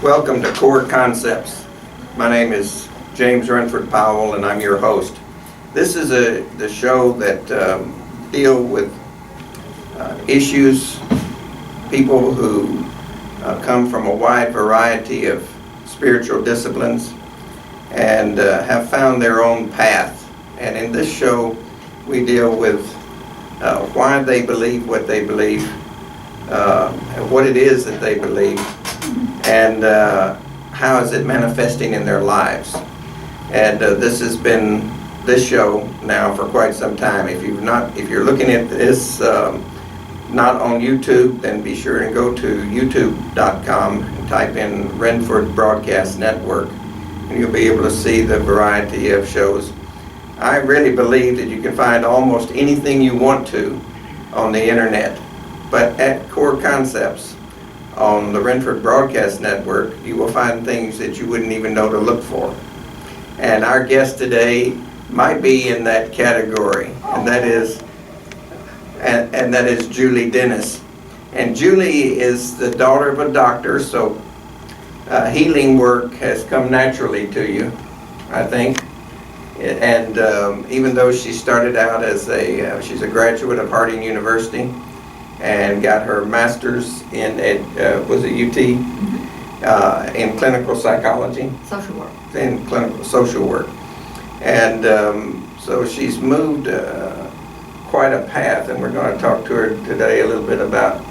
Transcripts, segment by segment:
Welcome to Core Concepts. My name is James Renford Powell and I'm your host. This is the show that deal with issues, people who come from a wide variety of spiritual disciplines and have found their own path. And in this show we deal with why they believe what they believe, and what it is that they believe, and how is it manifesting in their lives. And this has been this show now for quite some time. If you're looking at this not on YouTube, then be sure and go to youtube.com and type in Renford Broadcast Network, and you'll be able to see the variety of shows. I really believe that you can find almost anything you want to on the internet, but at Core Concepts on the Renford Broadcast Network, you will find things that you wouldn't even know to look for. And our guest today might be in that category, and that is Juli Dennis. And Juli is the daughter of a doctor, so healing work has come naturally to you, I think. And even though she started out as she's a graduate of Harding University and got her master's in was it UT? Mm-hmm. In clinical psychology? Social work. In clinical social work. And so she's moved quite a path, and we're going to talk to her today a little bit about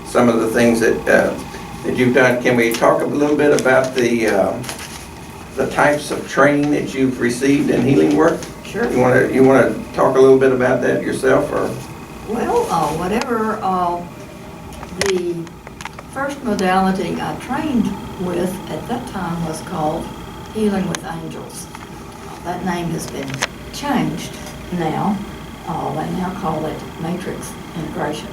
some of the things that you've done. Can we talk a little bit about the types of training that you've received in healing work? Sure. You want to talk a little bit about that yourself, or? Well, whatever the first modality I trained with at that time was called Healing with Angels. That name has been changed now. They now call it Matrix Integration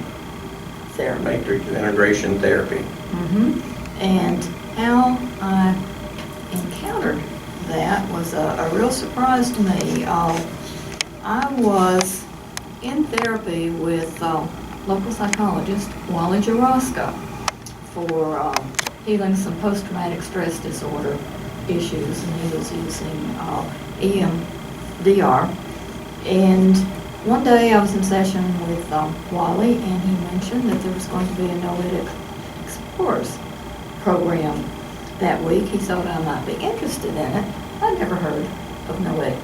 Therapy. Matrix Integration Therapy. Mm-hmm. And how I encountered that was a real surprise to me. I was in therapy with local psychologist Wally Jaraska for healing some post-traumatic stress disorder issues, and he was using EMDR. And one day I was in session with Wally, and he mentioned that there was going to be a Noetic Explorers program that week. He thought I might be interested in it. I'd never heard of Noetic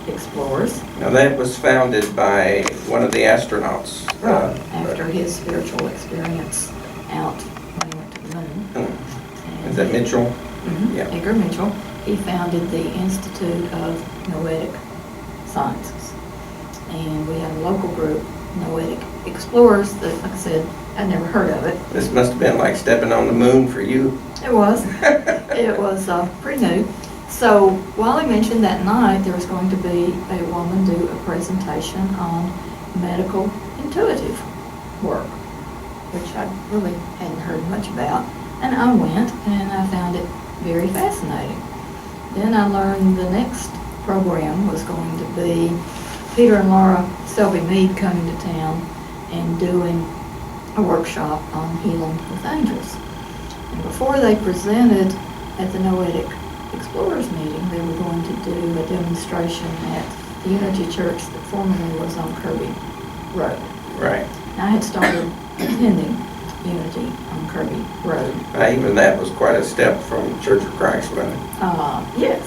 Explorers. Now that was founded by one of the astronauts. Right, after his spiritual experience out when he went to the moon. Is that Mitchell? Mm-hmm. Yeah. Edgar Mitchell. He founded the Institute of Noetic Sciences. And we had a local group, Noetic Explorers, that, like I said, I'd never heard of it. This must have been like stepping on the moon for you. It was. It was pretty new. So Wally mentioned that night there was going to be a woman do a presentation on medical intuitive work, which I really hadn't heard much about. And I went, and I found it very fascinating. Then I learned the next program was going to be Peter and Laura Selby Mead coming to town and doing a workshop on healing with angels. And before they presented at the Noetic Explorers meeting, they were going to do a demonstration at the Unity Church that formerly was on Kirby Road. Right. And I had started attending Unity on Kirby Road. Even that was quite a step from Church of Christ, wasn't it? Yes.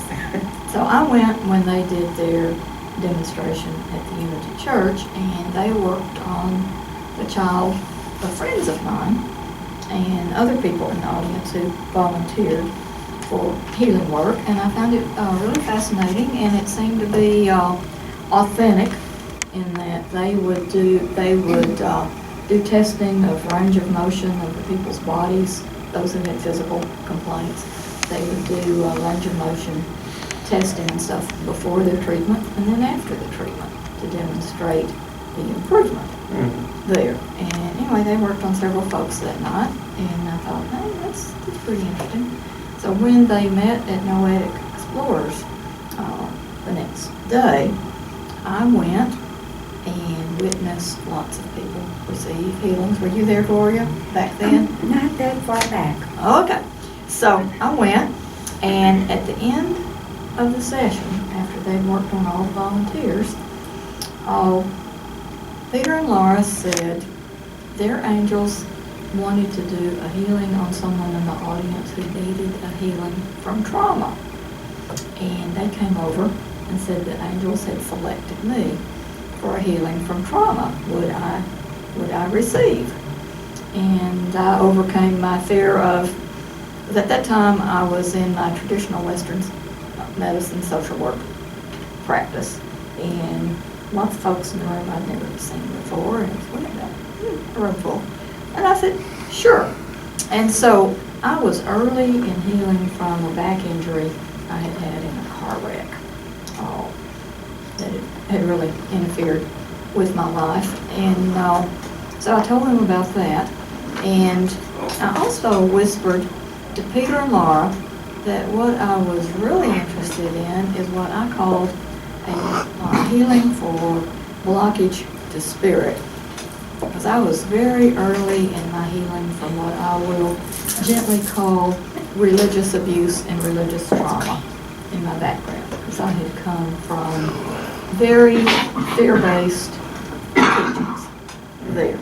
So I went when they did their demonstration at the Unity Church, and they worked on the child of friends of mine and other people in the audience who volunteered for healing work, and I found it really fascinating, and it seemed to be authentic in that they would do testing of range of motion of the people's bodies, those who had physical complaints. They would do range of motion testing and stuff before their treatment and then after the treatment to demonstrate the improvement there. And anyway, they worked on several folks that night, and I thought, hey, that's pretty interesting. So when they met at Noetic Explorers the next day, I went and witnessed lots of people receive healings. Were you there, Gloria, back then? Not that far back. Okay. So I went, and at the end of the session, after they'd worked on all the volunteers, Peter and Laura said their angels wanted to do a healing on someone in the audience who needed a healing from trauma. And they came over and said the angels had selected me for a healing from trauma. Would I receive? And I overcame my fear of, at that time I was in my traditional Western medicine social work practice, and lots of folks in the room I'd never seen before, and what about a room full. And I said, sure. And so I was early in healing from a back injury I had had in a car wreck that had really interfered with my life. And so I told him about that. And I also whispered to Peter and Laura that what I was really interested in is what I called a healing for blockage to spirit. Because I was very early in my healing from what I will gently call religious abuse and religious trauma in my background. Because I had come from very fear-based teachings there,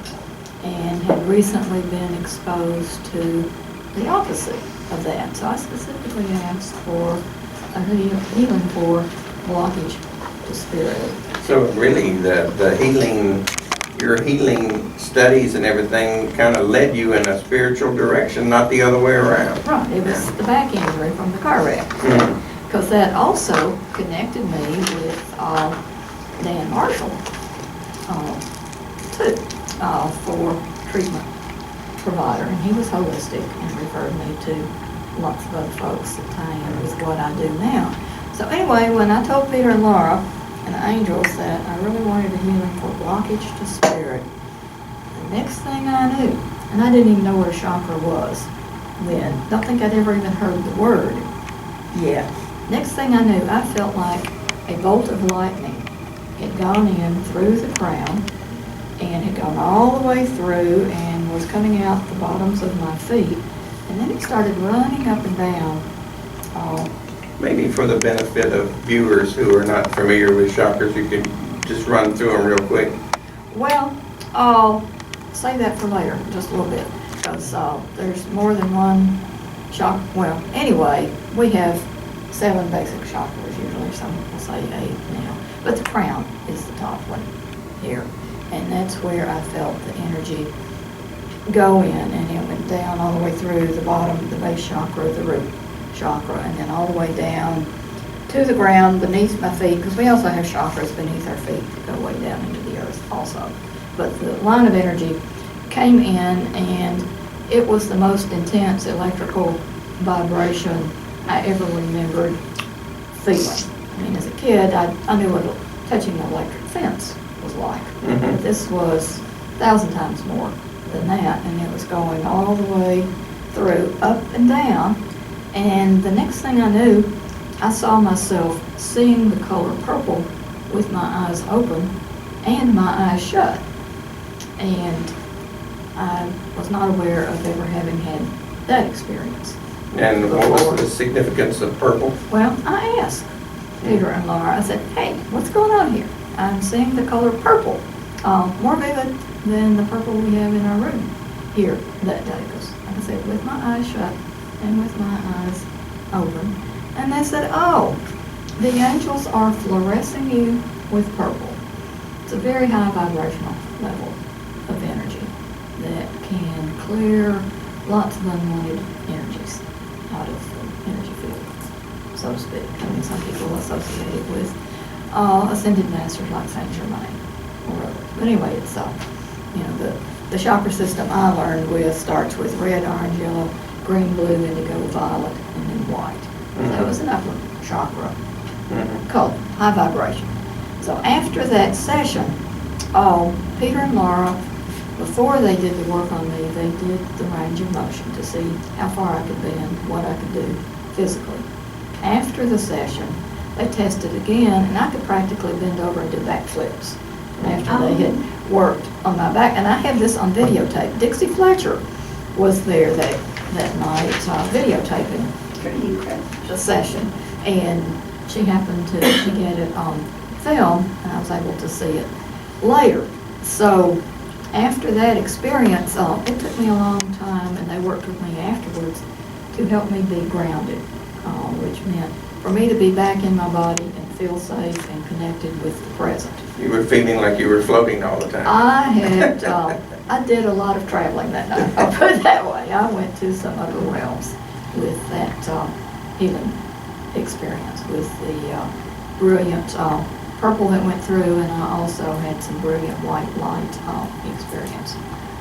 and had recently been exposed to the opposite of that. So I specifically asked for a healing for blockage to spirit. So really, the healing, your healing studies and everything kind of led you in a spiritual direction, not the other way around. Right, it was the back injury from the car wreck. Because that also connected me with Dan Marshall, too, for treatment provider. And he was holistic and referred me to lots of other folks that tie in with what I do now. So anyway, when I told Peter and Laura and the angels that I really wanted a healing for blockage to spirit, the next thing I knew, and I didn't even know what a chakra was then, don't think I'd ever even heard the word yet. Next thing I knew, I felt like a bolt of lightning had gone in through the crown and had gone all the way through and was coming out the bottoms of my feet. And then it started running up and down. Maybe for the benefit of viewers who are not familiar with chakras, you could just run through them real quick. Well, I'll save that for later, just a little bit, because there's more than one chakra. Well, anyway, we have 7 basic chakras usually, some will say 8 now. But the crown is the top one here. And that's where I felt the energy go in, and it went down all the way through the bottom, the base chakra, the root chakra, and then all the way down to the ground beneath my feet, because we also have chakras beneath our feet that go way down into the earth also. But the line of energy came in, and it was the most intense electrical vibration I ever remembered feeling. I mean, as a kid, I knew what touching an electric fence was like. But this was 1,000 times more than that, and it was going all the way through, up and down. And the next thing I knew, I saw myself seeing the color purple with my eyes open and my eyes shut. And I was not aware of ever having had that experience. And what was the significance of purple? Well, I asked Peter and Laura, I said, hey, what's going on here? I'm seeing the color purple, more vivid than the purple we have in our room here that day. Because, like I said, with my eyes shut and with my eyes open. And they said, oh, the angels are fluorescing you with purple. It's a very high vibrational level of energy that can clear lots of unwanted energies out of the energy field, so to speak. I mean, some people associate it with ascended masters like Saint Germain or others. But anyway, it's the chakra system I learned with starts with red, orange, yellow, green, blue, indigo, violet, and then white. So that was an upper chakra color, high vibration. So after that session, Peter and Laura, before they did the work on me, they did the range of motion to see how far I could bend, what I could do physically. After the session, they tested again, and I could practically bend over and do backflips after they had worked on my back. And I have this on videotape. Dixie Fletcher was there. that night videotaping the session, and she happened to get it on film, and I was able to see it later. So after that experience, it took me a long time, and they worked with me afterwards to help me be grounded, which meant for me to be back in my body and feel safe and connected with the present. You were feeling like you were floating all the time. I did a lot of traveling that night, I'll put it that way. I went to some other realms with that healing experience, with the brilliant purple that went through, and I also had some brilliant white light experience.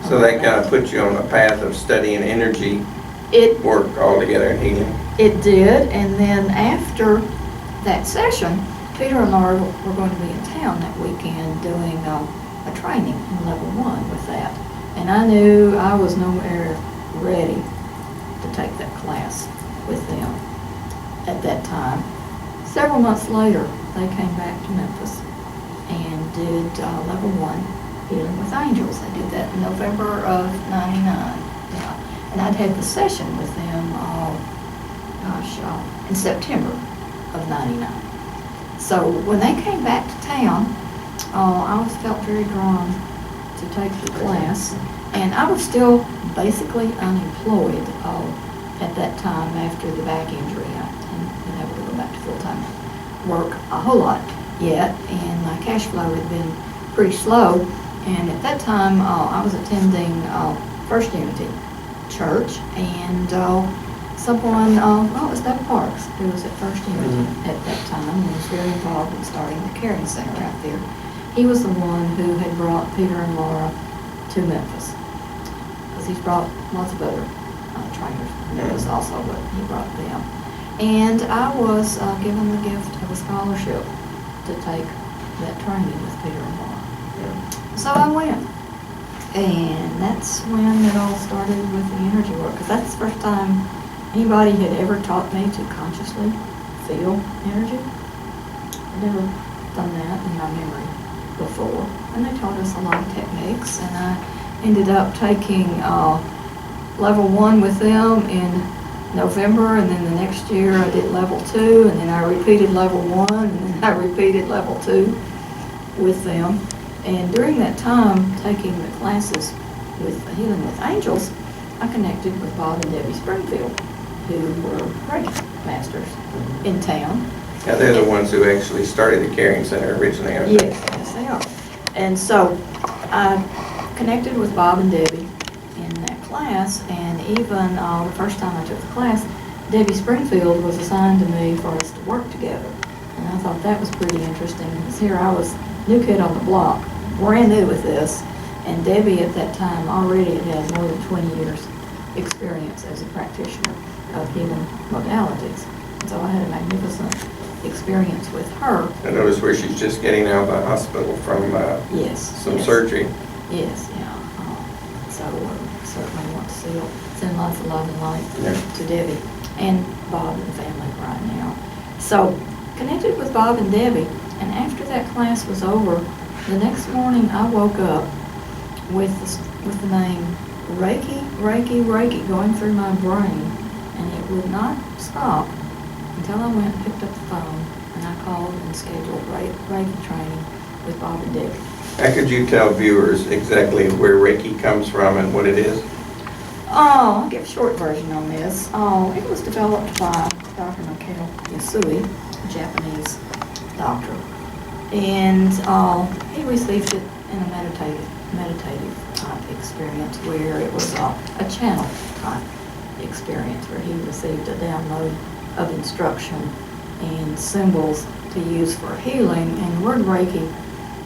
So that kind of put you on a path of studying energy It work altogether and healing. It did, and then after that session, Peter and Laura were going to be in town that weekend doing a training in level 1 with that. And I knew I was nowhere ready to take that class with them at that time. Several months later, they came back to Memphis and did level 1 Healing with Angels. They did that in November of '99. Yeah. And I'd had the session with them, in September of '99. So when they came back to town, I always felt very drawn to take the class. And I was still basically unemployed at that time after the back injury. I hadn't been able to go back to full-time work a whole lot yet, and my cash flow had been pretty slow. And at that time, I was attending First Unity Church, and someone, it was Doug Parks, who was at First Unity at that time, and was very involved in starting the caring center out there. He was the one who had brought Peter and Laura to Memphis, because he's brought lots of other trainers to Memphis also, but he brought them. And I was given the gift of a scholarship to take that training with Peter and Laura. So I went, and that's when it all started with the energy work, because that's the first time anybody had ever taught me to consciously feel energy. I'd never done that in my memory before. And they taught us a lot of techniques, and I ended up taking level 1 with them in November, and then the next year I did level 2, and then I repeated level 1, and then I repeated level 2 with them. And during that time, taking the classes with the Healing with Angels, I connected with Bob and Debbie Springfield, who were Reiki Masters in town. Now they're the ones who actually started the caring center originally, aren't they? Yes, they are. And so I connected with Bob and Debbie in that class, and even the first time I took the class, Debbie Springfield was assigned to me for us to work together. And I thought that was pretty interesting, because here I was, new kid on the block, brand new with this, and Debbie at that time already had more than 20 years experience as a practitioner of healing modalities. And so I had a magnificent experience with her. I noticed where she's just getting out of the hospital from some surgery. Yes, yeah. So certainly want to send lots of love and light to Debbie and Bob and the family right now. So connected with Bob and Debbie, and after that class was over, the next morning I woke up with the name Reiki, Reiki, Reiki going through my brain, and it would not stop until I went and picked up the phone and I called and scheduled Reiki training with Bob and Debbie. How could you tell viewers exactly where Reiki comes from and what it is? I'll give a short version on this. It was developed by Dr. Mikao Yasui, a Japanese doctor, and he received it in a meditative type experience, where it was a channel type experience, where he received a download of instruction and symbols to use for healing. And the word Reiki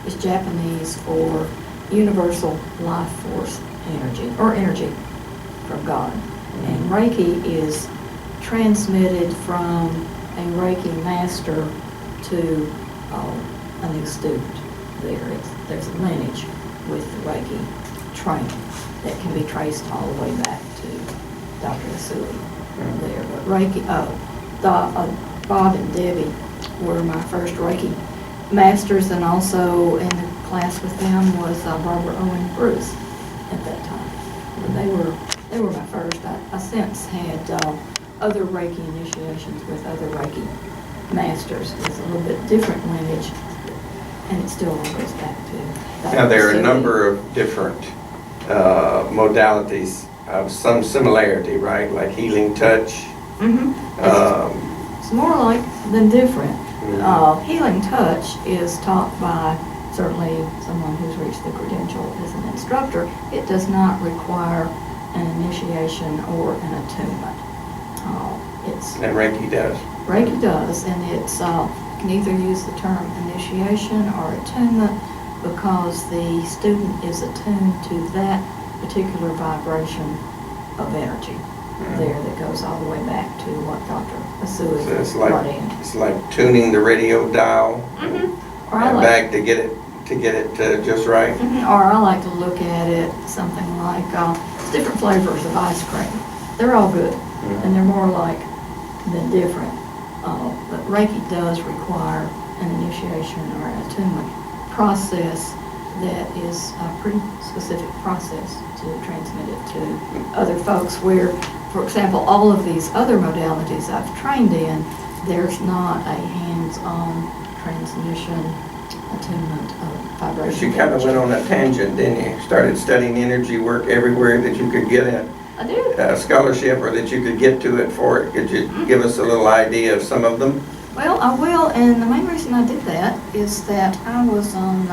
is Japanese for universal life force energy, or energy from God. And Reiki is transmitted from a Reiki master to a new student. There's a lineage with the Reiki training that can be traced all the way back to Dr. Yasui there. But Reiki, Bob and Debbie were my first Reiki masters, and also in the class with them was Barbara Owen Bruce at that time. And they were they were my first. I since had other Reiki initiations with other Reiki Masters. It's a little bit different lineage, and it still all goes back to that. Now, there are a number of different modalities of some similarity, right? Like healing touch. It's more like than different. Healing touch is taught by certainly someone who's reached the credential as an instructor. It does not require an initiation or an attunement. And Reiki does. Reiki does, and it's you can either use the term initiation or attunement because the student is attuned to that particular vibration of energy there that goes all the way back to what Dr. Asu So it's brought in. it's like tuning the radio dial Or I and like, back to get it just right. or I like to look at it something like it's different flavors of ice cream. They're all good, and they're more like than different. But Reiki does require an initiation or an attunement process that is a pretty specific process to transmit it to other folks where, for example, all of these other modalities I've trained in, there's not a hands-on transmission, attunement of vibration. But you kind of went on a tangent, didn't you? Started studying energy work everywhere that you could get I did. a scholarship or that you could get to it for it. Could you give us a little idea of some of them? Well, I will, and the main reason I did that is that I was on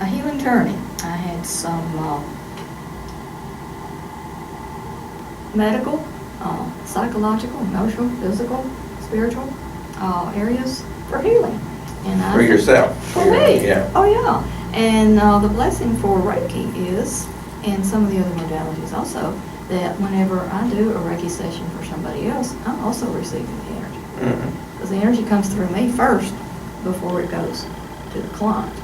a healing journey. I had some medical, psychological, emotional, physical, spiritual areas for healing. And I For yourself? For me. Yeah. Oh, yeah. And the blessing for Reiki is, and some of the other modalities also, that whenever I do a Reiki session for somebody else, I'm also receiving the energy. Because the energy comes through me first before it goes to the client.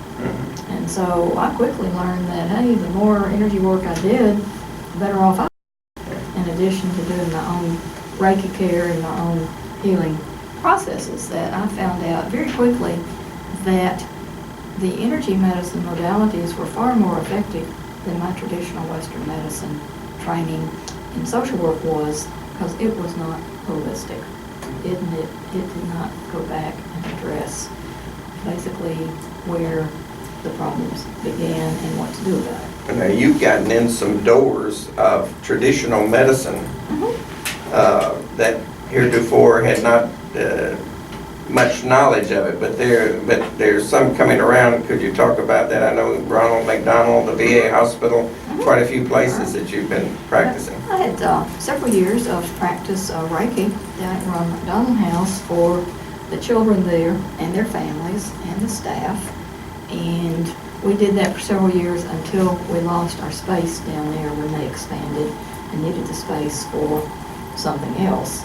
And so I quickly learned that, hey, the more energy work I did, the better off I was. In addition to doing my own Reiki care and my own healing processes, that I found out very quickly that the energy medicine modalities were far more effective than my traditional Western medicine training in social work was, because it was not holistic. It did not go back and address basically where the problems began and what to do about it. Now, you've gotten in some doors of traditional medicine that heretofore had not much knowledge of it, but there's some coming around. Could you talk about that? I know Ronald McDonald, the VA hospital, quite a few places that you've been practicing. I had several years of practice Reiki down at Ronald McDonald House for the children there and their families and the staff, and we did that for several years until we lost our space down there when they expanded and needed the space for something else.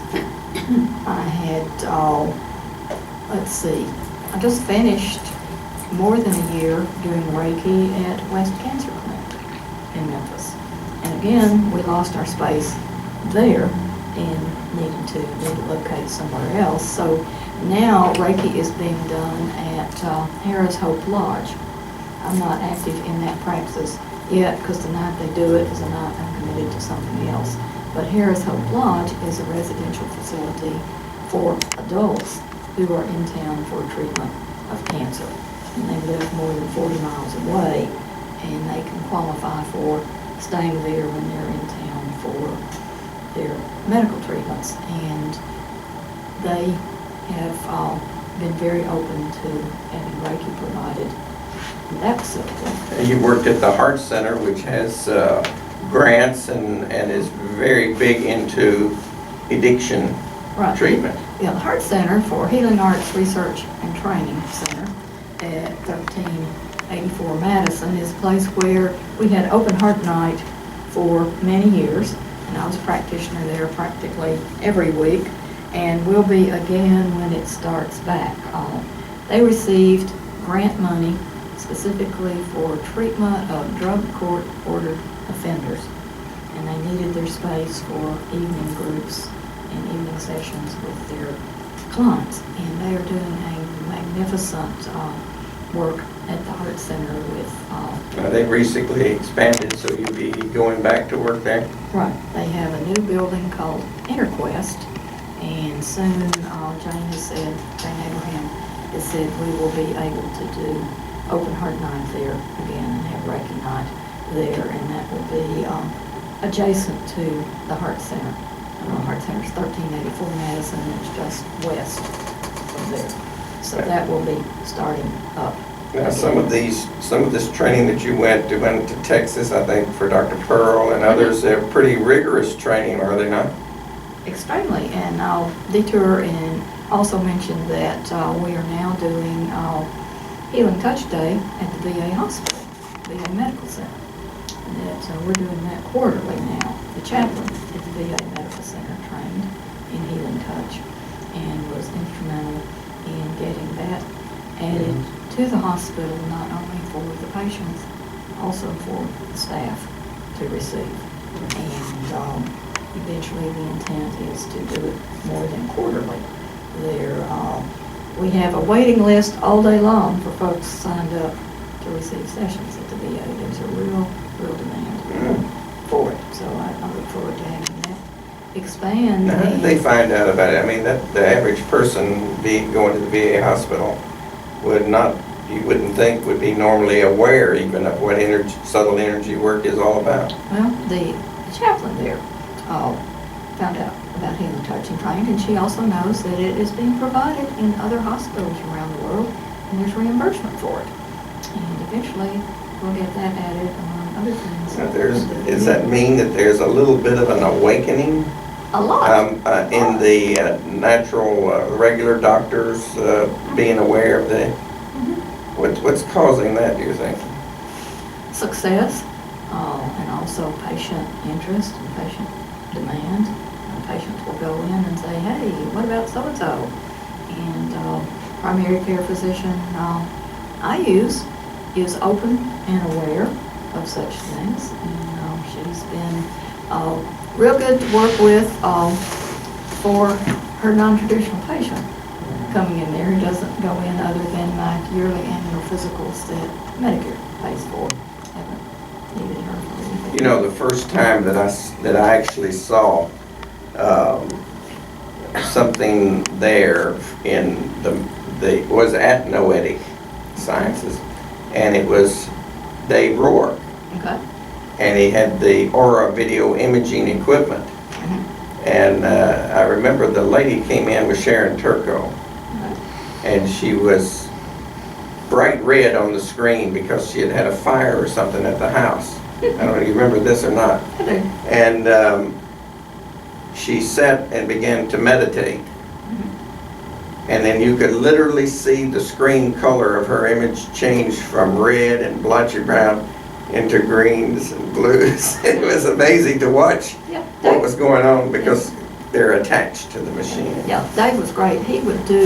I had, let's see, I just finished more than a year doing Reiki at West Cancer Clinic in Memphis. And again, we lost our space there and needed to locate somewhere else. So now Reiki is being done at Harris Hope Lodge. I'm not active in that practice yet because the night they do it is a night I'm committed to something else. But Harris Hope Lodge is a residential facility for adults who are in town for treatment of cancer. And they live more than 40 miles away, and they can qualify for staying there when they're in town for their medical treatments. And they have been very open to having Reiki provided in that facility. You worked at the Heart Center, which has grants and is very big into addiction treatment. Yeah, the Heart Center for Healing Arts Research and Training Center at 1384 Madison is a place where we had open heart night for many years, and I was a practitioner there practically every week, and will be again when it starts back. They received grant money specifically for treatment of drug court-ordered offenders, and they needed their space for evening groups and evening sessions with their clients. And they are doing a magnificent work at the Heart Center with, They recently expanded, so you'll be going back to work there? right, they have a new building called InterQuest, and soon, Jane has said, Jane Abraham has said we will be able to do open heart night there again and have Reiki night there, and that will be adjacent to the Heart Center. Heart Center's 1384 Madison, and it's just west of there. So that will be starting up. Now, some of this training that you went to Texas, I think, for Dr. Pearl and others, they're pretty rigorous training, are they not? Extremely, and I'll detour and also mention that we are now doing Healing Touch Day at the VA Hospital, VA Medical Center. And that we're doing that quarterly now. The chaplain at the VA Medical Center trained in Healing Touch and was instrumental in getting that added to the hospital, not only for the patients, also for the staff to receive. And eventually the intent is to do it more than quarterly. We have a waiting list all day long for folks signed up to receive sessions at the VA. There's a real demand for it. So I look forward to having that expand. Now, how did they find out about it? I mean, that the average person going to the VA hospital would not, you wouldn't think, would be normally aware even of what subtle energy work is all about. Well, the chaplain there found out about Healing Touch and trained, and she also knows that it is being provided in other hospitals around the world, and there's reimbursement for it. And eventually, we'll get that added among other things. Now, does that mean that there's a little bit of an awakening? A lot. In the natural, regular doctors being aware of the, what's causing that, do you think? Success, and also patient interest and patient demand. Patients will go in and say, hey, what about so-and-so? And primary care physician I use is open and aware of such things. And she's been real good to work with for her non-traditional patient coming in there who doesn't go in other than my yearly annual physicals that Medicare pays for. Haven't needed her for anything. You know, the first time that I actually saw something there in the was at Noetic Sciences, and it was Dave Rohr. Okay. And he had the Aura video imaging equipment. And I remember the lady came in with Sharon Turco, and she was bright red on the screen because she had had a fire or something at the house. I don't know if you remember this or not. I do. And she sat and began to meditate. And then you could literally see the screen color of her image change from red and blotchy brown into greens and blues. It was amazing to watch what was going on because they're attached to the machine. Yeah, Dave was great. He would do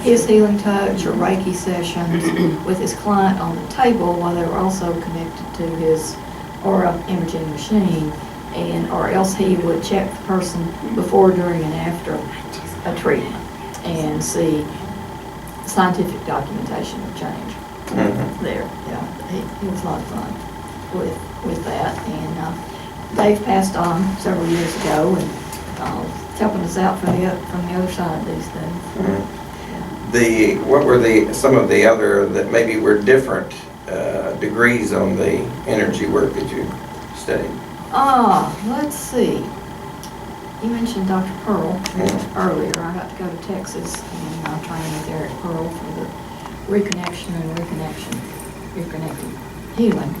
his Healing Touch or Reiki sessions with his client on the table while they were also connected to his Aura imaging machine, or else he would check the person before, during, and after a treatment and see scientific documentation of change there. Yeah, he was a lot of fun with that. And Dave passed on several years ago, and it's helping us out from the other side of these things. What were some of the other that maybe were different degrees on the energy work that you studied? Let's see. You mentioned Dr. Pearl earlier. I got to go to Texas and train with Eric Pearl for the reconnection and reconnecting healing.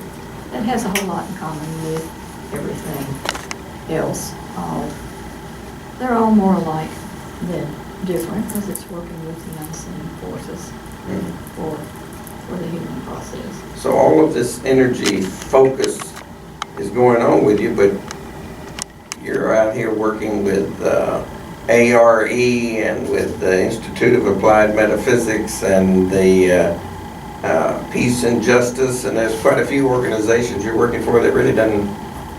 That has a whole lot in common with everything else. They're all more alike than different because it's working with the unseen forces for the healing process. So all of this energy focus is going on with you, but you're out here working with ARE and with the Institute of Applied Metaphysics and the Peace and Justice, and there's quite a few organizations you're working for that really doesn't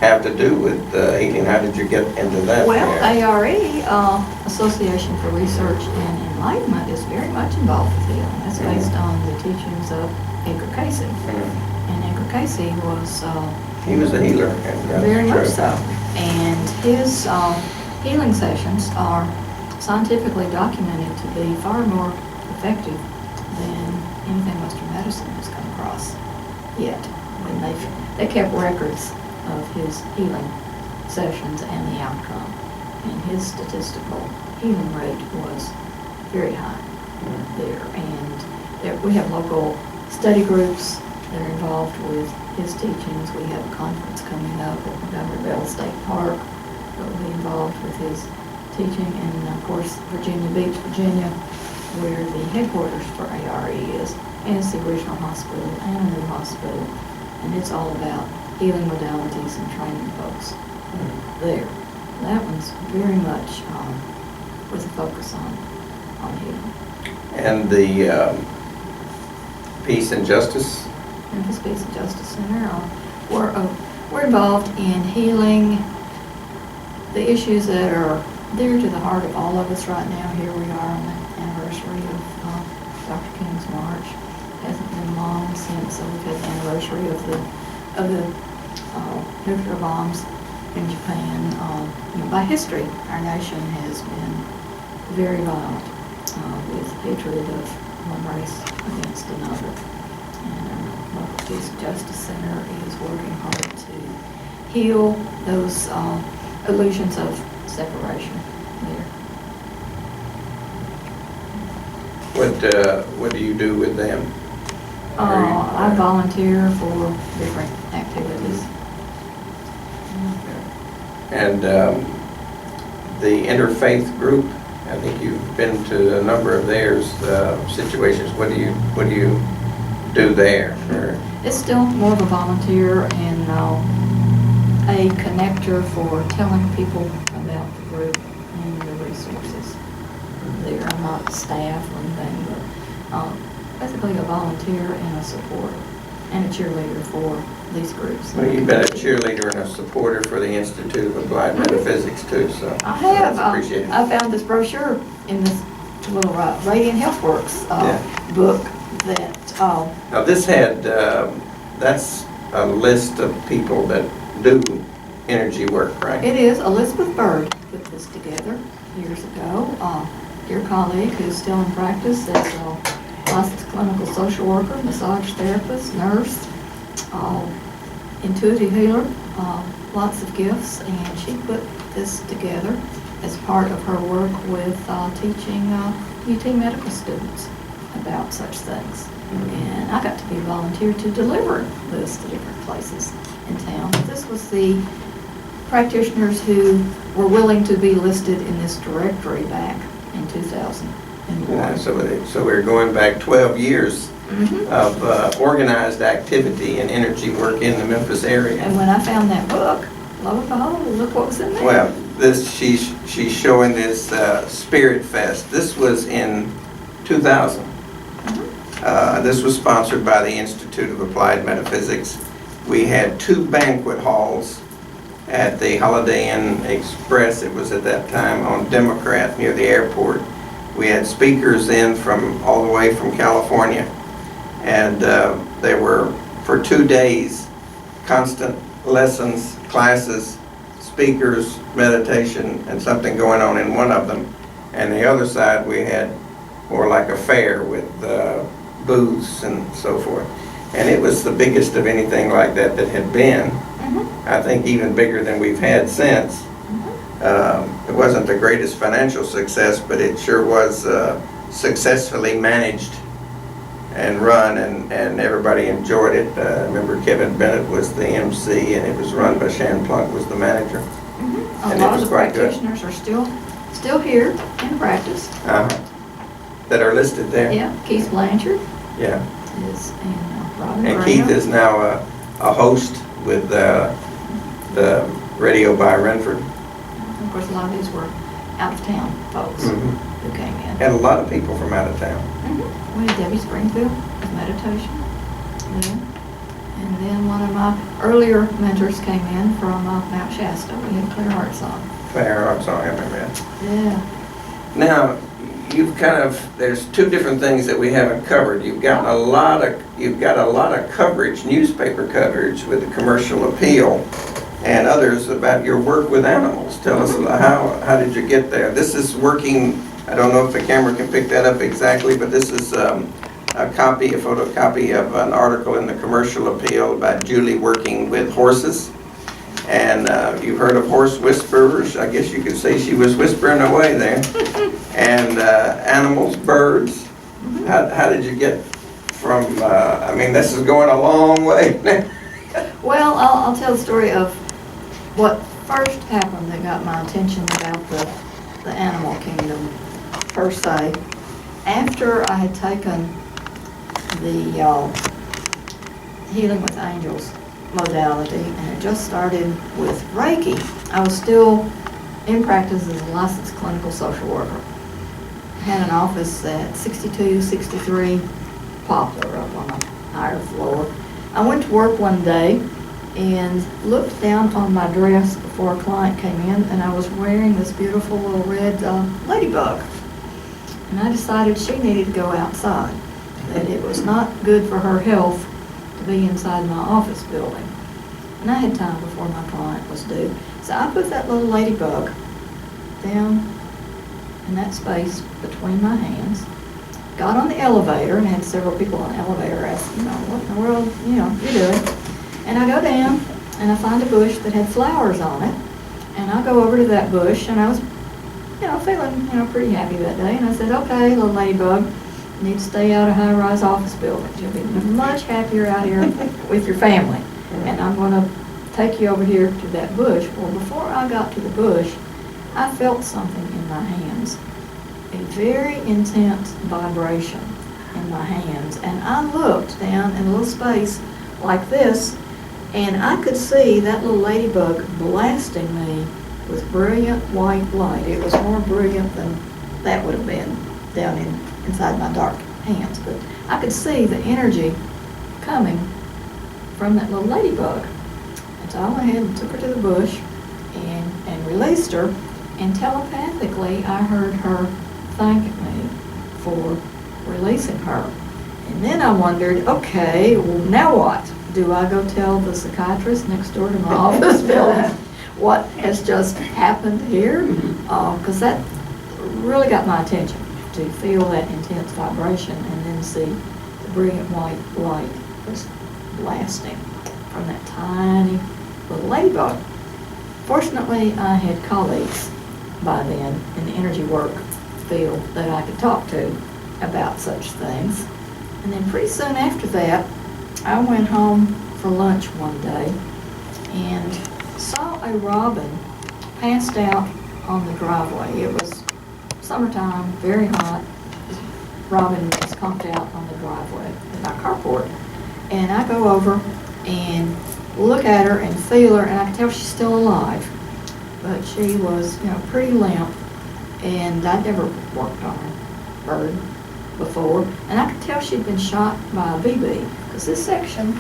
have to do with healing. How did you get into that? Well, ARE, Association for Research and Enlightenment, is very much involved with healing. That's based on the teachings of Edgar Casey. And Edgar Casey was He was a healer. And, very much so. And his healing sessions are scientifically documented to be far more effective than anything Western medicine has come across yet. And they kept records of his healing sessions and the outcome. And his statistical healing rate was very high there. And we have local study groups that are involved with his teachings. We have a conference coming up at Montgomery State Park that will be involved with his teaching. And of course, Virginia Beach, Virginia, where the headquarters for ARE is, and it's the original hospital and a new hospital. And it's all about healing modalities and training folks there. That one's very much with a focus on healing. And the Peace and Justice? Memphis Peace and Justice Center. We're involved in healing the issues that are dear to the heart of all of us right now. Here we are on the anniversary of Dr. King's March. It hasn't been long since we've had the anniversary of the nuclear bombs in Japan. By history, our nation has been very violent with hatred of one race against another. And our local Peace and Justice Center is working hard to heal those illusions of separation there. What do you do with them? I volunteer for different activities. And the interfaith group, I think you've been to a number of theirs situations. What do you do there? Or? It's still more of a volunteer and a connector for telling people about the group and the resources there. I'm not staff or anything, but basically a volunteer and a supporter and a cheerleader for these groups. Well, you've been a cheerleader and a supporter for the Institute of Applied Metaphysics too, so I have. that's appreciated. I found this brochure in this little Radiant Healthworks book that. Now this had, that's a list of people that do energy work, right? It is. Elizabeth Bird put this together years ago. Dear colleague who's still in practice as a licensed clinical social worker, massage therapist, nurse, intuitive healer, lots of gifts, and she put this together as part of her work with teaching UT medical students about such things. And I got to be a volunteer to deliver this to different places in town. This was the practitioners who were willing to be listed in this directory back in 2001. So we're going back 12 years of organized activity and energy work in the Memphis area. And when I found that book, lo and behold, look what was in there. Well, she's showing this Spirit Fest. This was in 2000. This was sponsored by the Institute of Applied Metaphysics. We had 2 banquet halls at the Holiday Inn Express. It was at that time on Democrat near the airport. We had speakers in from all the way from California, and they were for 2 days, constant lessons, classes, speakers, meditation, and something going on in one of them. And the other side we had more like a fair with booths and so forth. And it was the biggest of anything like that had been. I think even bigger than we've had since. It wasn't the greatest financial success, but it sure was successfully managed and run, and everybody enjoyed it. I remember Kevin Bennett was the MC, and it was run by Shan Plunk was the manager. A lot of the practitioners are still here in practice. That are listed there. Yeah, Keith Blanchard. Yeah. Is and Robin And Brown. Keith is now a host with the Radio by Renford. Of course, a lot of these were out-of-town folks who came in. And a lot of people from out of town. We had Debbie Springfield with meditation. And then one of my earlier mentors came in from Mount Shasta. We had Claire Hartzog. Claire Hartzog, I remember that. Yeah. Now, you've kind of, there's two different things that we haven't covered. You've got a lot of coverage, newspaper coverage with the commercial appeal, and others about your work with animals. Tell us how did you get there? This is working, I don't know if the camera can pick that up exactly, but this is a photocopy of an article in the commercial appeal about Julie working with horses. And you've heard of horse whisperers. I guess you could say she was whispering away there. And animals, birds. How did you get from, I mean, this is going a long way. Well, I'll tell the story of what first happened that got my attention about the animal kingdom, per se. After I had taken the Healing with Angels modality, and it just started with Reiki. I was still in practice as a licensed clinical social worker. I had an office at 6263 Poplar up on the higher floor. I went to work one day and looked down on my dress before a client came in, and I was wearing this beautiful little red ladybug. And I decided she needed to go outside, that it was not good for her health to be inside my office building. And I had time before my client was due. So I put that little ladybug down in that space between my hands, got on the elevator, and had several people on the elevator ask, what in the world, you're doing? And I go down, and I find a bush that had flowers on it, and I go over to that bush, and I was, feeling, pretty happy that day, and I said, okay, little ladybug, you need to stay out of high-rise office buildings. You'll be much happier out here with your family. And I'm going to take you over here to that bush. Well, before I got to the bush, I felt something in my hands, a very intense vibration in my hands. And I looked down in a little space like this, and I could see that little ladybug blasting me with brilliant white light. It was more brilliant than that would have been down inside my dark hands. But I could see the energy coming from that little ladybug. And so I went ahead and took her to the bush and released her, and telepathically I heard her thanking me for releasing her. And then I wondered, okay, well, now what? Do I go tell the psychiatrist next door to my office building what has just happened here? Because that really got my attention, to feel that intense vibration and then see the brilliant white light just blasting from that tiny little ladybug. Fortunately, I had colleagues by then in the energy work field that I could talk to about such things. And then pretty soon after that, I went home for lunch one day and saw a robin passed out on the driveway. It was summertime, very hot. This robin was conked out on the driveway in my carport. And I go over and look at her and feel her, and I can tell she's still alive. But she was, pretty limp, and I'd never worked on a bird before. And I could tell she'd been shot by a BB, because this section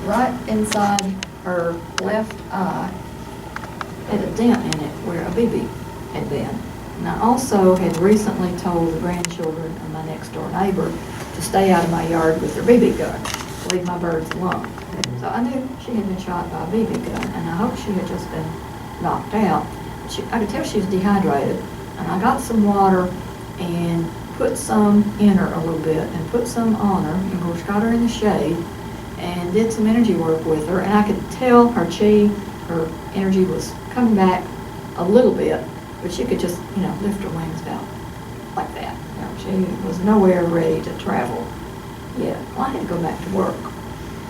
right inside her left eye had a dent in it where a BB had been. And I also had recently told the grandchildren of my next door neighbor to stay out of my yard with their BB gun, leave my birds alone. So I knew she had been shot by a BB gun, and I hoped she had just been knocked out. I could tell she was dehydrated, and I got some water and put some in her a little bit and put some on her, and of course got her in the shade and did some energy work with her, and I could tell her her energy was coming back a little bit, but she could just, lift her wings out like that. She was nowhere ready to travel yet. Well, I had to go back to work,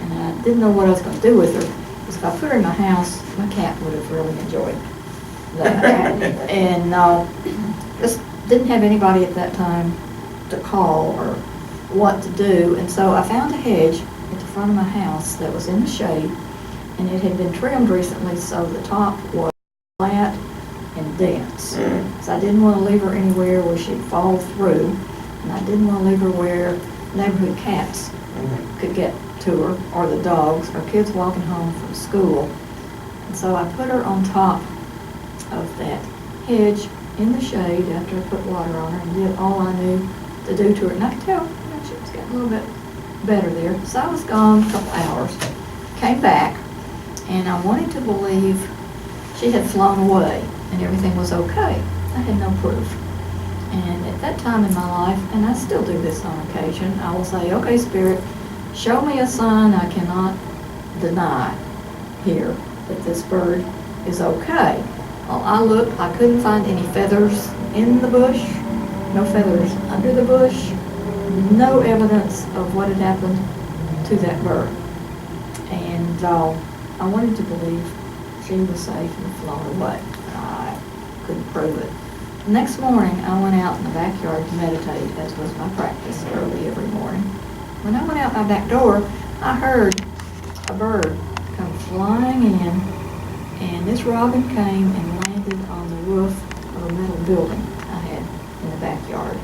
and I didn't know what I was going to do with her, because if I put her in my house, my cat would have really enjoyed that. And just didn't have anybody at that time to call or what to do, and so I found a hedge at the front of my house that was in the shade, and it had been trimmed recently, so the top was flat and dense. So I didn't want to leave her anywhere where she'd fall through, and I didn't want to leave her where neighborhood cats could get to her, or the dogs, or kids walking home from school. And so I put her on top of that hedge in the shade after I put water on her and did all I knew to do to her. And I could tell she was getting a little bit better there. So I was gone a couple hours, came back, and I wanted to believe she had flown away and everything was okay. I had no proof. And at that time in my life, and I still do this on occasion, I will say, okay, Spirit, show me a sign I cannot deny here that this bird is okay. Well, I looked, I couldn't find any feathers in the bush, no feathers under the bush, no evidence of what had happened to that bird. And I wanted to believe she was safe and flown away. I couldn't prove it. Next morning, I went out in the backyard to meditate, as was my practice early every morning. When I went out my back door, I heard a bird come flying in, and this robin came and landed on the roof of a metal building I had in the backyard.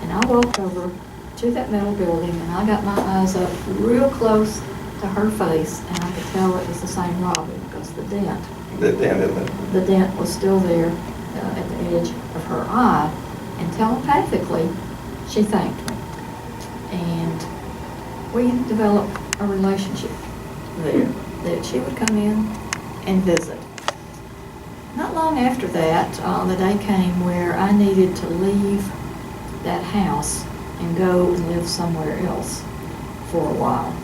And I walked over to that metal building, and I got my eyes up real close to her face, and I could tell it was the same robin because the dent was still there at the edge of her eye, and telepathically she thanked me, and we developed a relationship there that she would come in and visit. Not long after that, the day came where I needed to leave that house and go and live somewhere else for a while.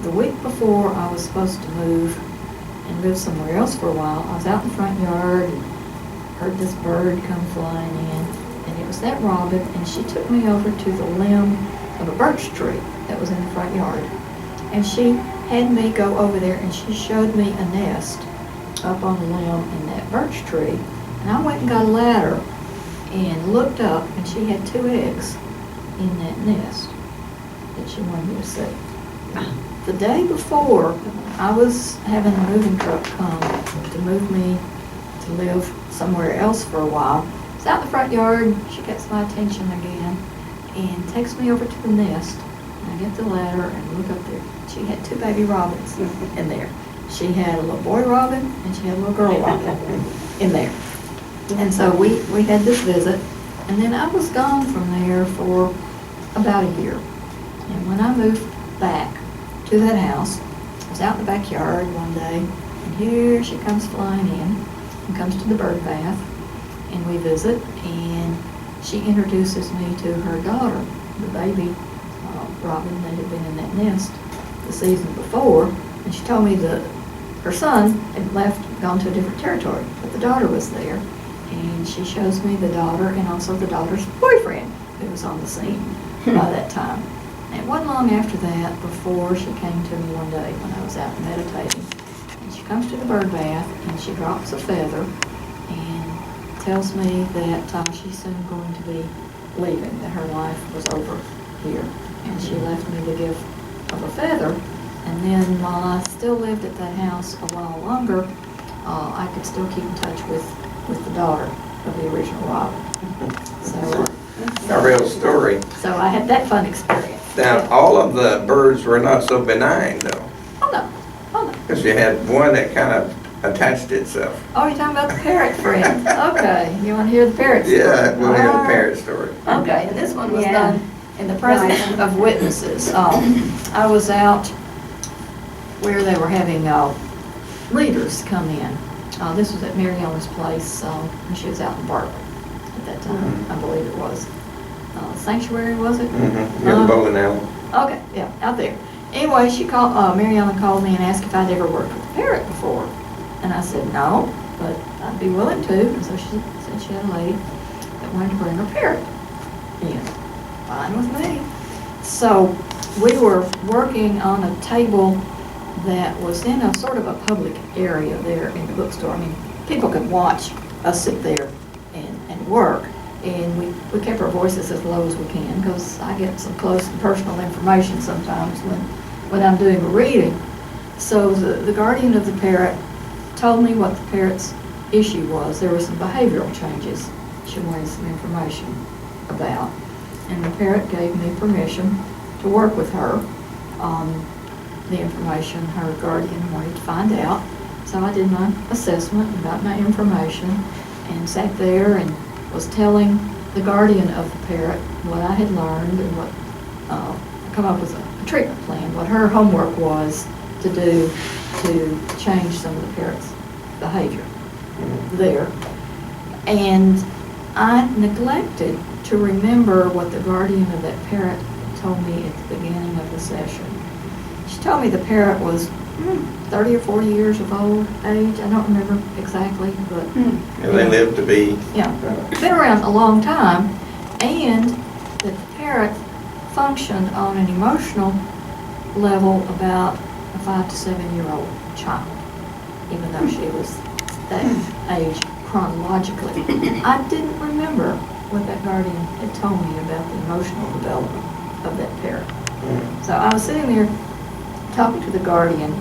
The week before I was supposed to move and live somewhere else for a while, I was out in the front yard and heard this bird come flying in, and it was that robin, and she took me over to the limb of a birch tree that was in the front yard. And she had me go over there, and she showed me a nest up on the limb in that birch tree. And I went and got a ladder and looked up, and she had 2 eggs in that nest that she wanted me to see. The day before, I was having a moving truck come to move me to live somewhere else for a while. It's out in the front yard. She gets my attention again and takes me over to the nest. And I get the ladder and look up there. She had 2 baby robins in there. She had a little boy robin and she had a little girl robin in there. And so we had this visit, and then I was gone from there for about a year. And when I moved back to that house, I was out in the backyard one day, and here she comes flying in and comes to the bird bath, and we visit, and she introduces me to her daughter, the baby robin that had been in that nest the season before, and she told me that her son had gone to a different territory, but the daughter was there, and she shows me the daughter and also the daughter's boyfriend who was on the scene by that time. And it wasn't long after that before she came to me one day when I was out meditating. And she comes to the bird bath and she drops a feather and tells me that she's soon going to be leaving, that her life was over here. And she left me the gift of a feather. And then while I still lived at that house a while longer, I could still keep in touch with the daughter of the original robin. So A real story. So I had that fun experience. Now, all of the birds were not so benign, though. Oh no. Because you had one that kind of attached itself. Oh, you're talking about the parrot friend. Okay, you want to hear the parrot story? Yeah, we'll hear the parrot story. Okay, and this one was done in the presence of witnesses. I was out where they were having readers come in. This was at Mary Ellen's place when she was out in Bartlett at that time, I believe it was. Sanctuary, was it? Mm-hmm. Yeah, bowling alley. Okay, yeah, out there. Anyway, she called. Mary Ellen called me and asked if I'd ever worked with a parrot before, and I said no, but I'd be willing to. And so she said she had a lady that wanted to bring her parrot in. Fine with me. So we were working on a table that was in a sort of a public area there in the bookstore. I mean, people could watch us sit there and work. And we kept our voices as low as we can because I get some close and personal information sometimes when I'm doing a reading. So the guardian of the parrot told me what the parrot's issue was. There were some behavioral changes she wanted some information about. And the parrot gave me permission to work with her on the information her guardian wanted to find out. So I did my assessment and got my information and sat there and was telling the guardian of the parrot what I had learned and what, come up with a treatment plan, what her homework was to do to change some of the parrot's behavior there. And I neglected to remember what the guardian of that parrot told me at the beginning of the session. She told me the parrot was 30 or 40 years of old age. I don't remember exactly, but Yeah, they live to be. yeah, been around a long time, and that the parrot functioned on an emotional level about a 5 to 7 year old child, even though she was that age chronologically. I didn't remember what that guardian had told me about the emotional development of that parrot. So I was sitting there talking to the guardian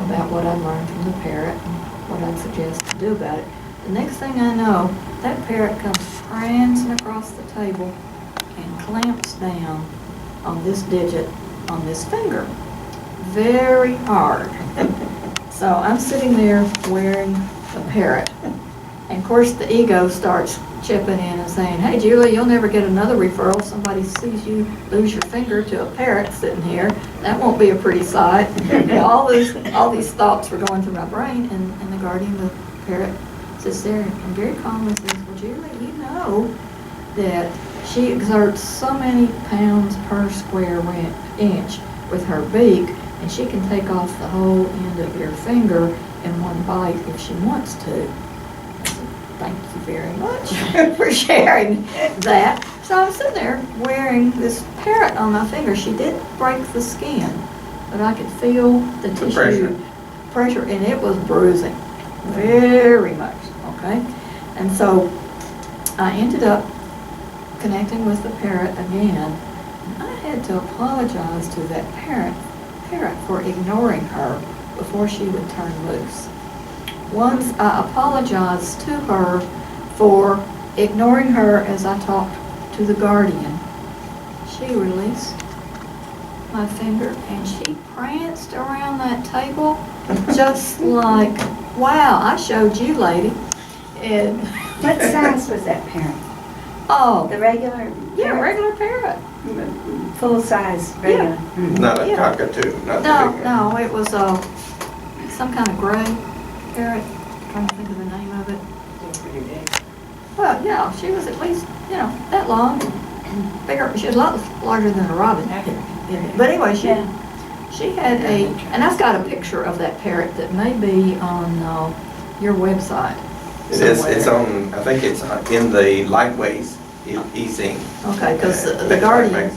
about what I'd learned from the parrot and what I'd suggest to do about it. The next thing I know, that parrot comes prancing across the table and clamps down on this digit on this finger very hard. So I'm sitting there wearing a parrot, and of course the ego starts chipping in and saying, "Hey Julie, you'll never get another referral. Somebody sees you lose your finger to a parrot sitting here. That won't be a pretty sight." And all these thoughts were going through my brain, and the guardian of the parrot sits there and very calmly says, "Well, Julie, you know that she exerts so many pounds per square inch with her beak, and she can take off the whole end of your finger in one bite if she wants to." Thank you very much for sharing that. So I'm sitting there wearing this parrot on my finger. She didn't break the skin, but I could feel the tissue pressure, and it was bruising very much, okay? And so I ended up connecting with the parrot again. And I had to apologize to that parrot for ignoring her before she would turn loose. Once I apologized to her for ignoring her as I talked to the guardian, she released my finger and she pranced around that table just like, wow, I showed you, lady. And What size was that parrot? oh, The regular? yeah, parrot? regular parrot. Full size, regular? Mm. Not a Yeah. cockatoo, not the big one. No, it was some kind of gray parrot. Trying to think of the name of it. Well, yeah, she was at least, that long. Bigger. She was a lot larger than a robin. But anyway, she had and I've got a picture of that parrot that may be on your website. It is, it's on, I think it's in the Lightways e-zine. Okay, because the guardian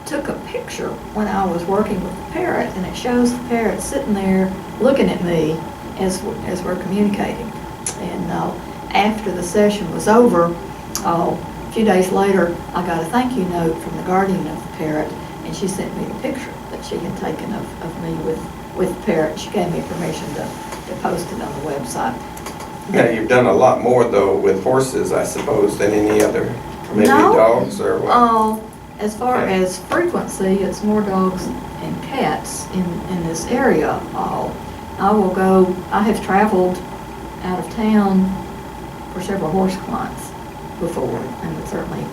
took a picture when I was working with the parrot, and it shows the parrot sitting there looking at me as we're communicating. And after the session was over, a few days later, I got a thank you note from the guardian of the parrot, and she sent me the picture that she had taken of me with the parrot. She gave me permission to post it on the website. Now, you've done a lot more though with horses, I suppose, than any other, maybe No. dogs or what? As far as frequency, it's more dogs and cats in this area. I have traveled out of town for several horse clients before, and would certainly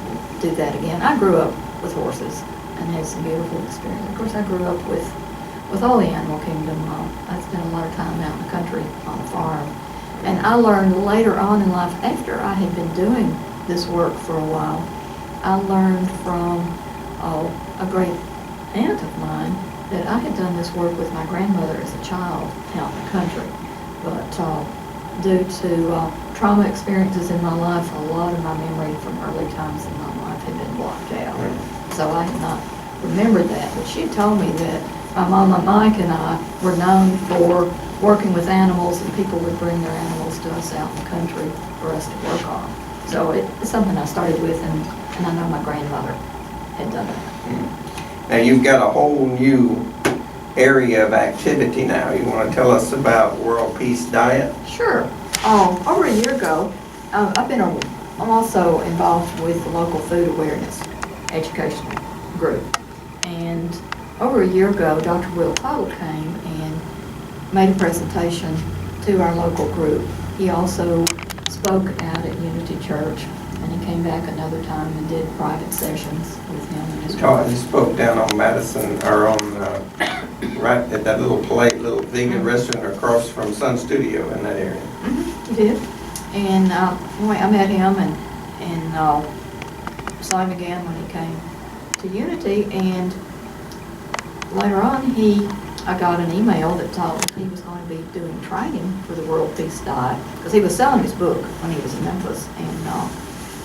do that again. I grew up with horses and had some beautiful experience. Of course, I grew up with all the animal kingdom. I spent a lot of time out in the country on a farm. And I learned later on in life, after I had been doing this work for a while, I learned from a great aunt of mine that I had done this work with my grandmother as a child out in the country. But due to trauma experiences in my life, a lot of my memory from early times in my life had been blocked out. So I had not remembered that. But she told me that my mama Mike and I were known for working with animals, and people would bring their animals to us out in the country for us to work on. So it's something I started with, and I know my grandmother had done it. Now, you've got a whole new area of activity now. You want to tell us about World Peace Diet? Sure. Over a year ago, I'm also involved with the local food awareness educational group. And over a year ago, Dr. Will Powell came and made a presentation to our local group. He also spoke out at Unity Church, and he came back another time and did private sessions with him and his Oh, wife. he spoke down on Madison, or on, right at that little vegan restaurant across from Sun Studio in that area. He did. And anyway, I met him and saw him again when he came to Unity. And later on, I got an email that told he was going to be doing training for the World Peace Diet, because he was selling his book when he was in Memphis. And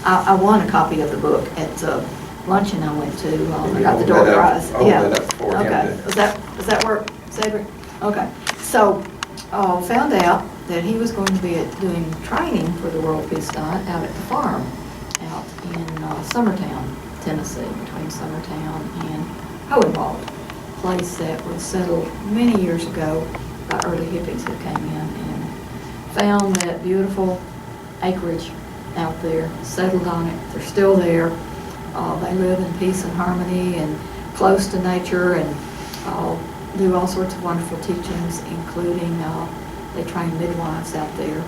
I won a copy of the book at the luncheon I went to. I got the door prize. Hold that up for him. Okay. Does that work, Cedric? Okay. So found out that he was going to be doing training for the World Peace Diet out at the farm out in Summertown, Tennessee, between Summertown and Hohenwald, place that was settled many years ago by early hippies who came in and found that beautiful acreage out there, settled on it. They're still there. They live in peace and harmony and close to nature, and do all sorts of wonderful teachings, including they train midwives out there.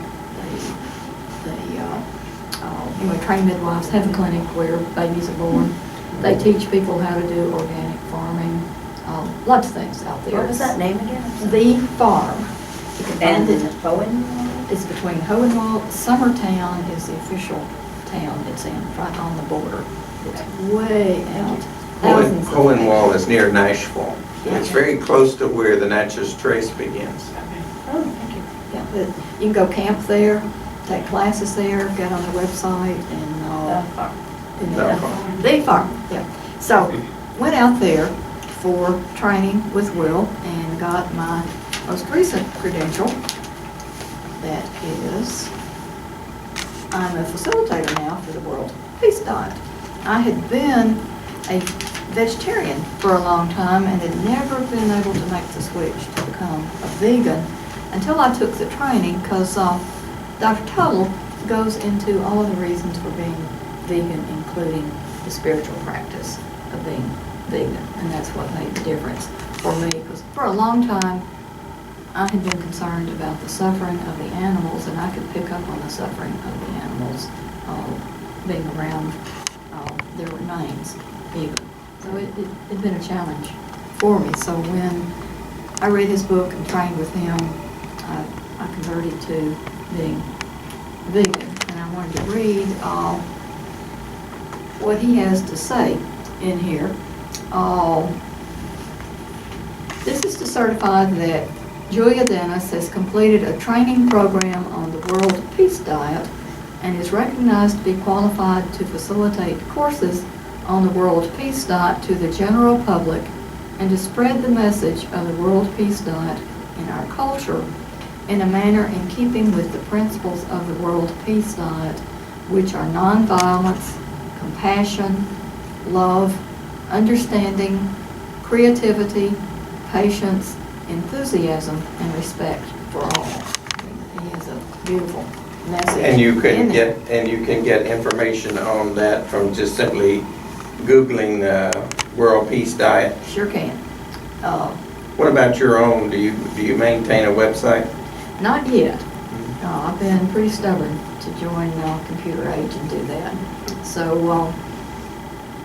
They train midwives, have a clinic where babies are born. They teach people how to do organic farming, lots of things out there. What was that name again? The Farm. You can And find in it. the Bowen? It's between Hohenwald. Summertown is the official town it's in, right on the border. It's way out. Thousands of Hohenwald acres. is near Nashville. Yeah. It's very close to where the Natchez Trace begins. Oh, thank you. Yeah, but you can go camp there, take classes there, get on the website, and The Farm. The Farm, yeah. So went out there for training with Will and got my most recent credential. That is, I'm a facilitator now for the World Peace Diet. I had been a vegetarian for a long time and had never been able to make the switch to become a vegan until I took the training, because Dr. Tuttle goes into all of the reasons for being vegan, including the spiritual practice of being vegan. And that's what made the difference for me, because for a long time I had been concerned about the suffering of the animals, and I could pick up on the suffering of the animals being around their remains even. So it had been a challenge for me. So when I read his book and trained with him, I converted to being vegan. And I wanted to read what he has to say in here. This is to certify that Juli Dennis has completed a training program on the World Peace Diet and is recognized to be qualified to facilitate courses on the World Peace Diet to the general public and to spread the message of the World Peace Diet in our culture in a manner in keeping with the principles of the World Peace Diet, which are nonviolence, compassion, love, understanding, creativity, patience, enthusiasm, and respect for all. He has a beautiful message. And you can in it. get information on that from just simply Googling World Peace Diet. Sure can. What about your own? Do you maintain a website? Not yet. I've been pretty stubborn to join Computer Age and do that. So,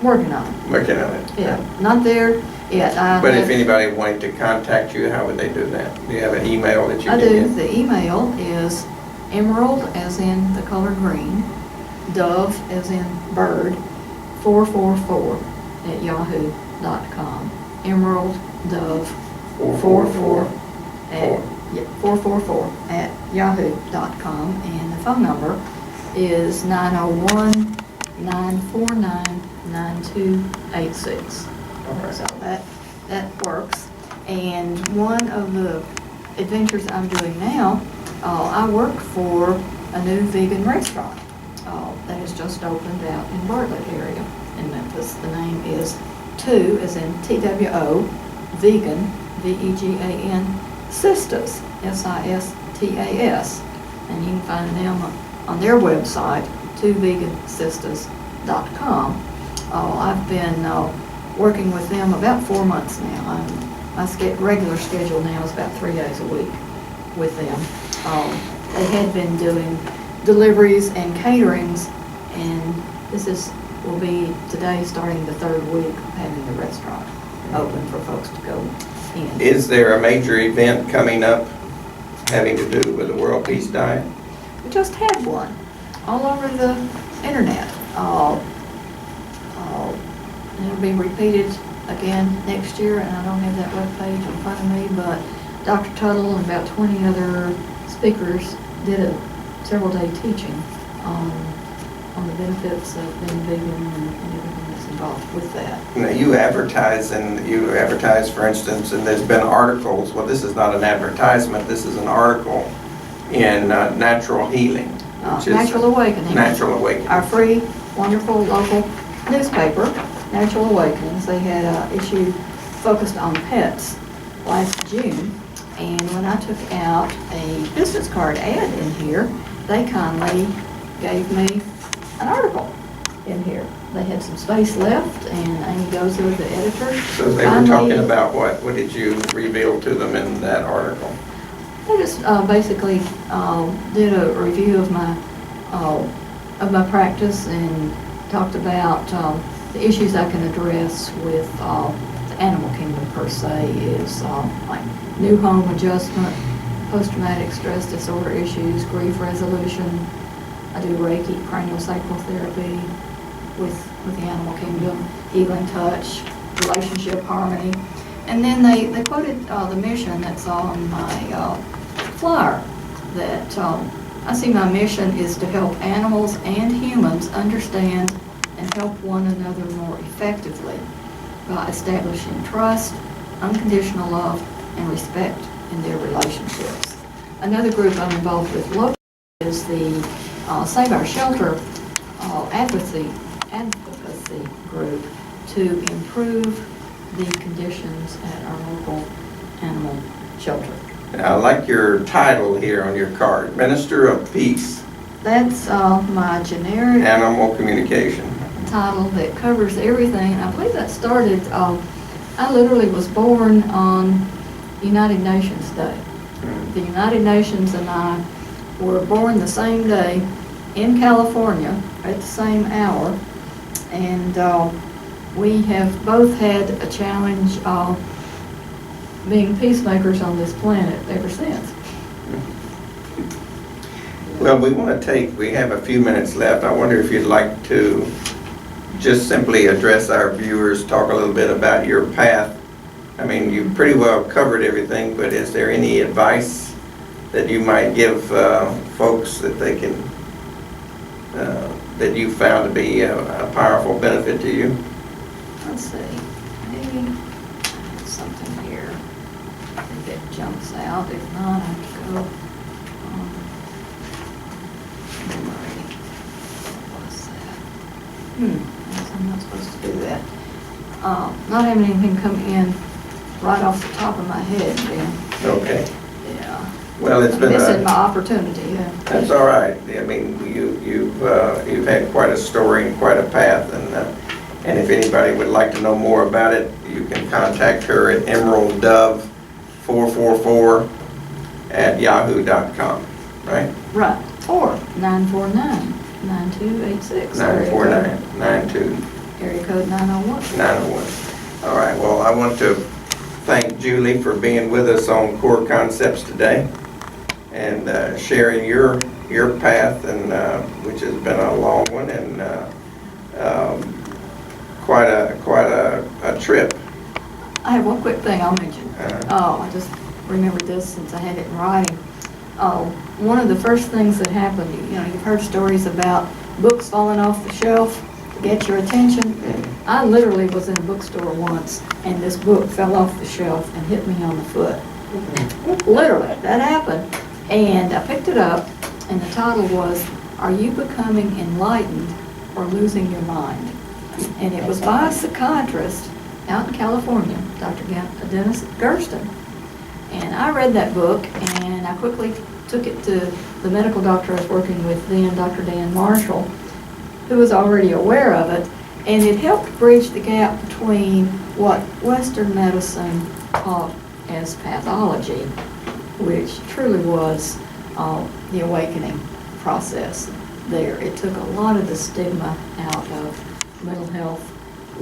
working on it. Working on it. Yeah, not there yet. But if anybody wanted to contact you, how would they do that? Do you have an email that you I can do. get? The email is emerald, as in the color green, dove, as in bird, 444 at yahoo.com. Emerald, dove, 444 at 444 at yahoo.com. And the phone number is 901-949-9286. Okay. So that works. And one of the adventures I'm doing now, I work for a new vegan restaurant that has just opened out in Bartlett area in Memphis. The name is TWO, as in TWO, Vegan, VEGAN, Sistas, SISTAS. And you can find them on their website, twovegansistas.com. I've been working with them about 4 months now. My regular schedule now is about 3 days a week with them. They had been doing deliveries and caterings and will be today starting the third week of having the restaurant open for folks to go in. Is there a major event coming up having to do with the World Peace Diet? We just had one all over the internet. It'll be repeated again next year, and I don't have that webpage in front of me, but Dr. Tuttle and about 20 other speakers did a several-day teaching on the benefits of being vegan and everything that's involved with that. Now, you advertise, for instance, and there's been articles, well, this is not an advertisement, this is an article in Natural Healing. Which is Natural Awakening. Natural Awakening. Our free, wonderful local newspaper, Natural Awakenings. They had an issue focused on pets last June, and when I took out a business card ad in here, they kindly gave me an article in here. They had some space left, and Amy Gozer, the editor. So they were talking about what? What did you reveal to them in that article? I just basically did a review of my practice and talked about the issues I can address with the animal kingdom per se, is like new home adjustment, post-traumatic stress disorder issues, grief resolution. I do Reiki, cranial sacral therapy with the animal kingdom, healing touch, relationship harmony. And then they quoted the mission that's on my flyer, that I see my mission is to help animals and humans understand and help one another more effectively by establishing trust, unconditional love, and respect in their relationships. Another group I'm involved with locally is the Save Our Shelter advocacy group to improve the conditions at our local animal shelter. I like your title here on your card, Minister of Peace. That's my generic Animal Communication. title that covers everything. I believe that started, I literally was born on United Nations Day. The United Nations and I were born the same day in California at the same hour, and we have both had a challenge of being peacemakers on this planet ever since. Well, we have a few minutes left. I wonder if you'd like to just simply address our viewers, talk a little bit about your path. I mean, you pretty well covered everything, but is there any advice that you might give folks that they can, that you found to be a powerful benefit to you? Let's see, maybe I have something here. If it jumps out, if not, I have to go memory. What was that? Guess I'm not supposed to do that. Not having anything come in right off the top of my head, Ben. Okay. Yeah. Well, it's been Missing my opportunity, yeah. That's all right. I mean, you've had quite a story and quite a path, and if anybody would like to know more about it, you can contact her at emeralddove444@yahoo.com, right? Right. Or 949-9286. 949-92. Area code 901. 901. All right, well, I want to thank Julie for being with us on Core Concepts today and sharing your path, and which has been a long one and quite a trip. I have one quick thing I'll mention. I just remembered this since I had it in writing. One of the first things that happened, you've heard stories about books falling off the shelf to get your attention. I literally was in a bookstore once, and this book fell off the shelf and hit me on the foot. Literally, that happened. And I picked it up, and the title was, Are You Becoming Enlightened or Losing Your Mind? And it was by a psychiatrist out in California, Dr. Dennis Gersten. And I read that book, and I quickly took it to the medical doctor I was working with then, Dr. Dan Marshall, who was already aware of it, and it helped bridge the gap between what Western medicine taught as pathology, which truly was the awakening process. there. It took a lot of the stigma out of mental health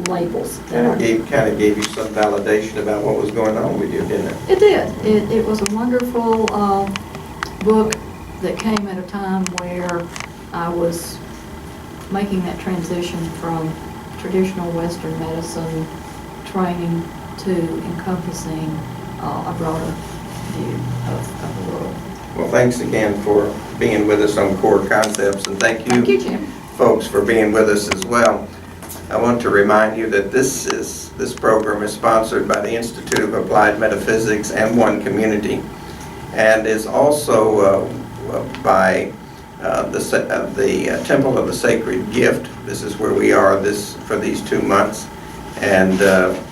labels. that Kind of gave you some validation about what was going on with you, didn't it? It did. It was a wonderful book that came at a time where I was making that transition from traditional Western medicine training to encompassing a broader view of the world. Well, thanks again for being with us on Core Concepts, and thank Thank you, you, Jim. folks, for being with us as well. I want to remind you that this program is sponsored by the Institute of Applied Metaphysics and One Community, and is also by the Temple of the Sacred Gift. This is where we are for these 2 months, and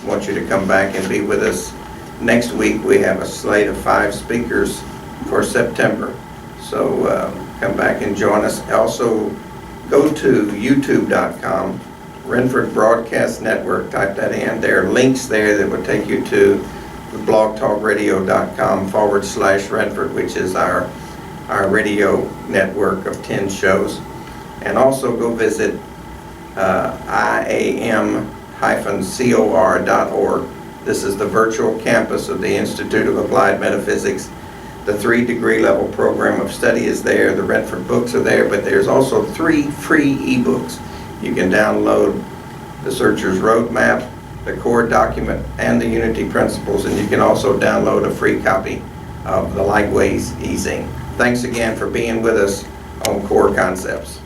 want you to come back and be with us. Next week we have a slate of 5 speakers for September, so come back and join us. Also, go to youtube.com, Renford Broadcast Network, type that in. There are links there that will take you to the blogtalkradio.com/Renford, which is our radio network of 10 shows. And also go visit IAM-COR.org. This is the virtual campus of the Institute of Applied Metaphysics. The 3 degree level program of study is there. The Renford books are there, but there's also 3 free ebooks. You can download the Searcher's Roadmap, the Core document, and the Unity Principles, and you can also download a free copy of the Lightways Easing. Thanks again for being with us on Core Concepts.